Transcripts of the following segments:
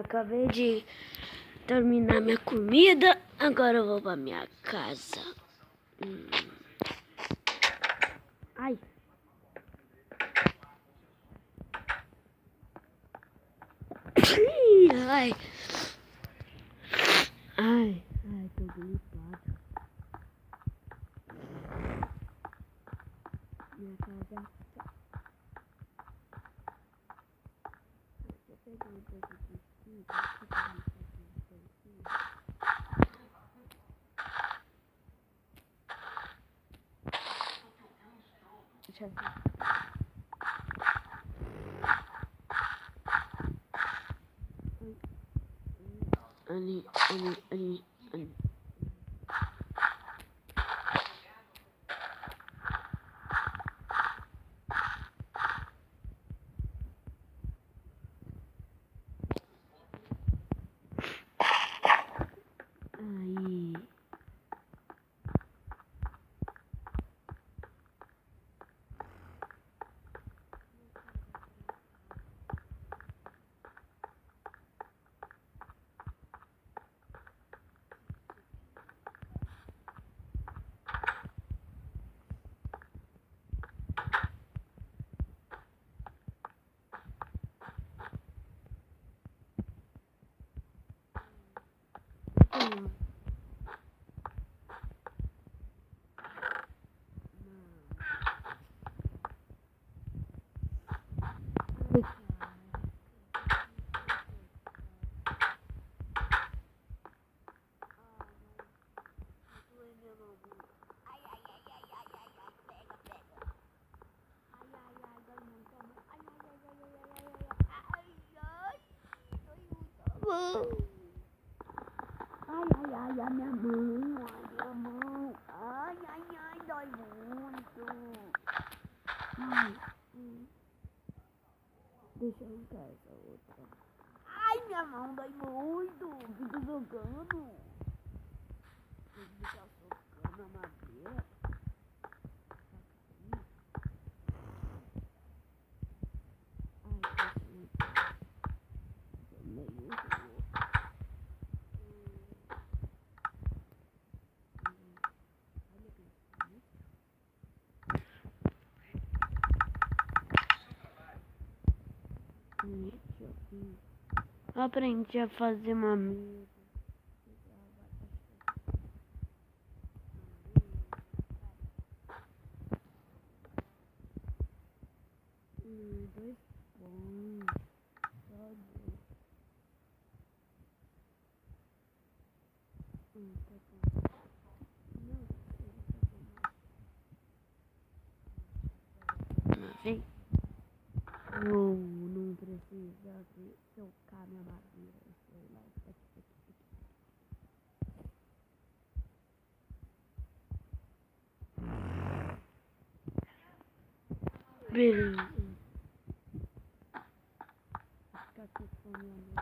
acabei de terminar minha comida, agora eu vou pra minha casa. Ai. Ai. Ai, tô gripado. Minha casa tá. Deixa eu pegar um pouco de tinta aqui pra mim fazer um pouquinho. Deixa eu ver. Ali. Aí. Ai, a minha mão. Ai, dói muito. Deixa eu usar essa outra. Ai, minha mão dói muito. Fico jogando. Tem que ficar socando a madeira. Eu aprendi a fazer uma mesa. Dois pontos. Só dois. Tá bom. Não precisa fazer uma vez. Ou não precisa tocar minha madeira. Sei lá. Beleza. Ficar aqui com a minha mãe.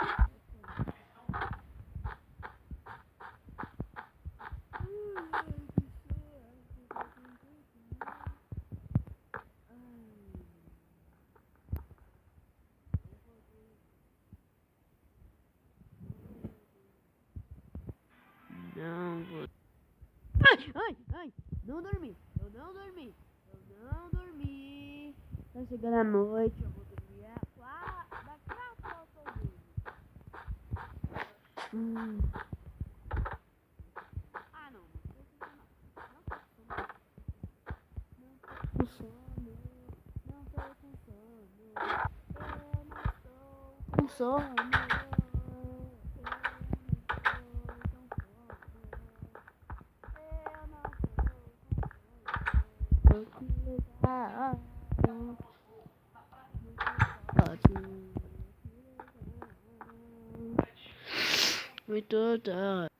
Não vou. Ai, não dormi. Eu não dormi. Tá chegando a noite, eu vou dormir. Daqui a pouco eu durmo. Não tô com sono. Não tô com sono. Eu não estou com sono. Muito tarde.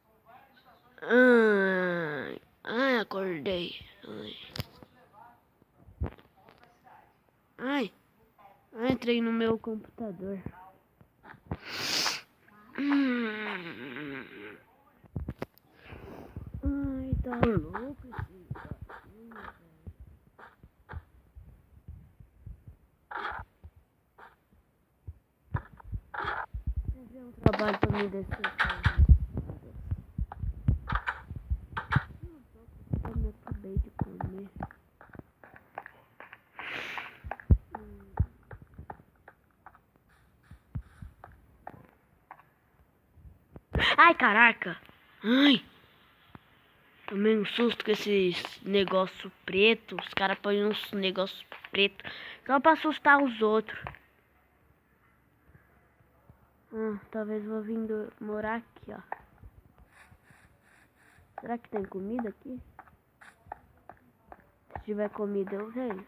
Acordei. Entrei no meu computador. Tá louco esse gatinho, velho. Você viu um trabalho pra me descer. Eu me acabei de comer. Ai, caraca! Ai! Tomei um susto com esses negócios preto. Os caras põem uns negócios preto só pra assustar os outros. Talvez vou vindo morar aqui, ó. Será que tem comida aqui? Se tiver comida eu venho.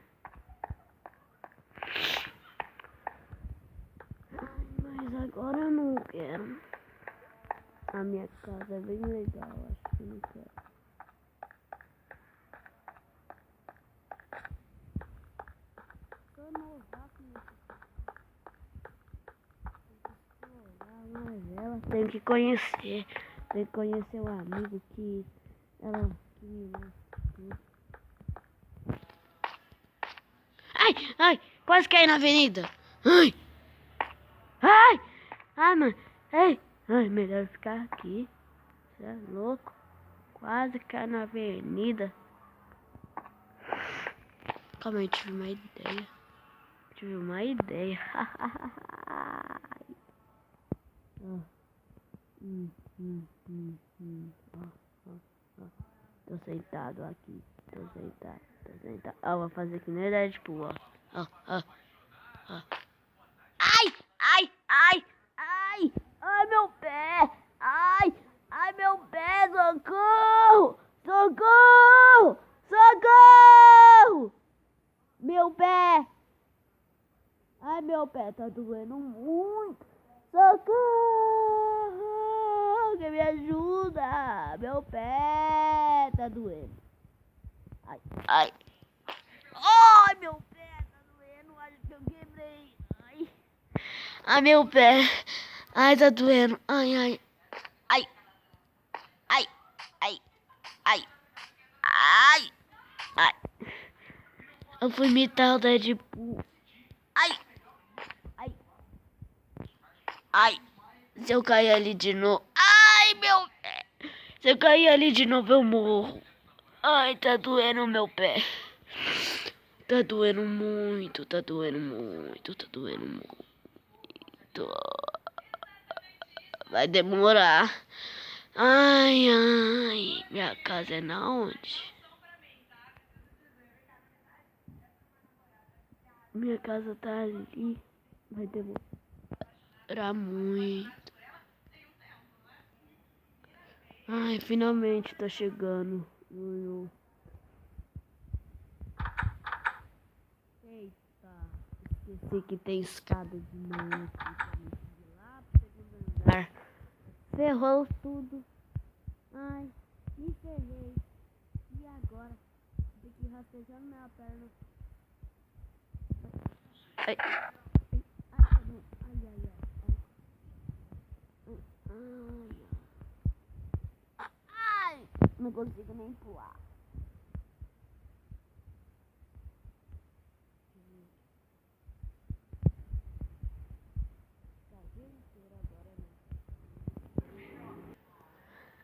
Mas agora eu não quero. A minha casa é bem legal, acho que eu não quero. Tem que conhecer. Tem que conhecer o amigo que ela que me mostrou. Ai, ai, quase caí na avenida. Ai, ai, ai, mano. Ai, melhor ficar aqui. Você é louco? Quase caí na avenida. Calma aí, tive uma ideia. Tô sentado aqui. Tô sentado. Vou fazer que nem Deadpool, ó. Ai, meu pé. Ai, meu pé, socorro. Meu pé. Ai, meu pé tá doendo muito. Socorro! Que me ajuda! Meu pé tá doendo. Ai, meu pé tá doendo. Acho que eu quebrei. Ai, meu pé. Ai, tá doendo. Ai. Eu fui imitar o Deadpool. Ai, se eu cair ali de novo. Ai, meu pé. Se eu cair ali de novo, eu morro. Ai, tá doendo o meu pé. Tá doendo muito. Vai demorar. Ai. Minha casa é na onde? Minha casa tá ali. Vai demorar muito. Ai, finalmente tá chegando. Eita, esqueci que tem escada de novo. Lá pro segundo andar. Ferrou tudo. Ai, me ferrei. E agora? Tem que ir rastejando minha perna. Ai. Não consigo nem pular.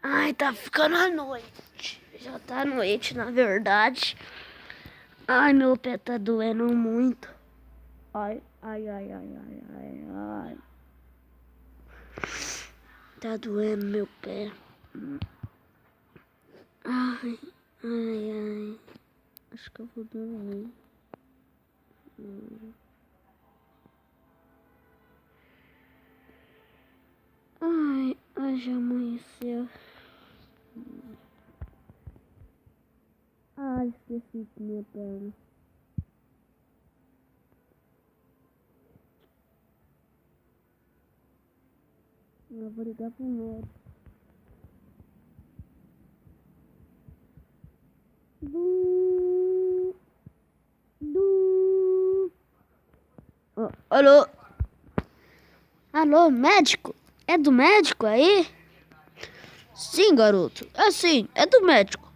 Ai, tá ficando a noite. Já tá noite, na verdade. Ai, meu pé tá doendo muito. Ai. Tá doendo meu pé. Ai. Acho que eu vou dormir. Ai, já amanheceu. Esqueci de minha perna. Eu vou ligar pro médico. Alô? Alô, médico? É do médico aí? Sim, garoto. Sim, é do médico.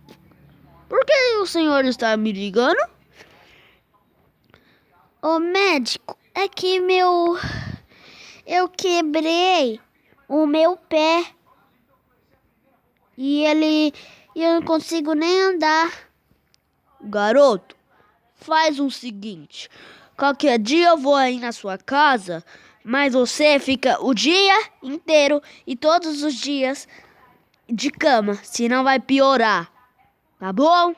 Por que o senhor está me ligando? Ô, médico, é que eu quebrei o meu pé. E eu não consigo nem andar. Garoto, faz o seguinte. Qualquer dia eu vou aí na sua casa, mas você fica o dia inteiro e todos os dias de cama, senão vai piorar. Tá bom?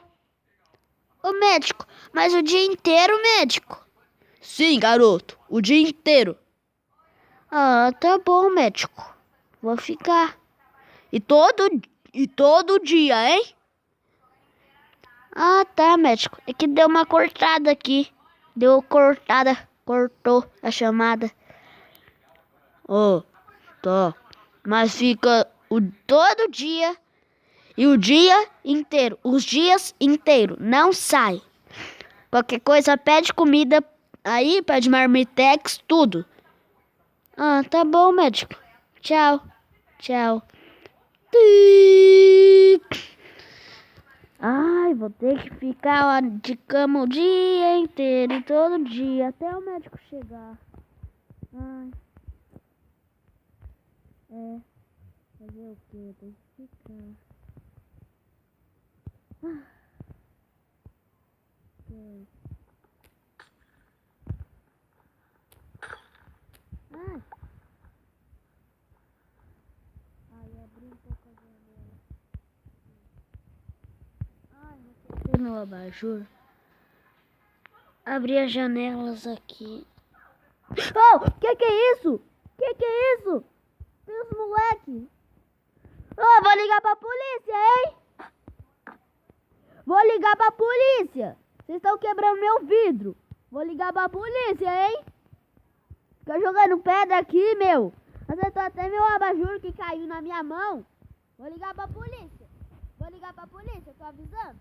Ô médico, mas o dia inteiro, médico? Sim, garoto, o dia inteiro. Ah, tá bom, médico. Vou ficar. E todo dia, hein? Ah, tá, médico. É que deu uma cortada aqui. Cortou a chamada. Oh, tá. Mas fica todo dia e o dia inteiro, os dias inteiros, não sai. Qualquer coisa pede comida aí, pede marmitex, tudo. Ah, tá bom, médico. Tchau. Tchau. Ai, vou ter que ficar lá de cama o dia inteiro e todo dia até o médico chegar. Ai. É. Fazer o quê? Tem que ficar. Ok. Ai. Ai, abri um pouco a janela. Ai, não sei no abajur. Abri as janelas aqui. Oh, que é isso? Que é isso? Tem os moleque. Oh, vou ligar pra polícia, hein? Vou ligar pra polícia. Vocês estão quebrando meu vidro. Vou ligar pra polícia, hein? Fica jogando pedra aqui, meu. Acertou até meu abajur que caiu na minha mão. Vou ligar pra polícia. Tô avisando.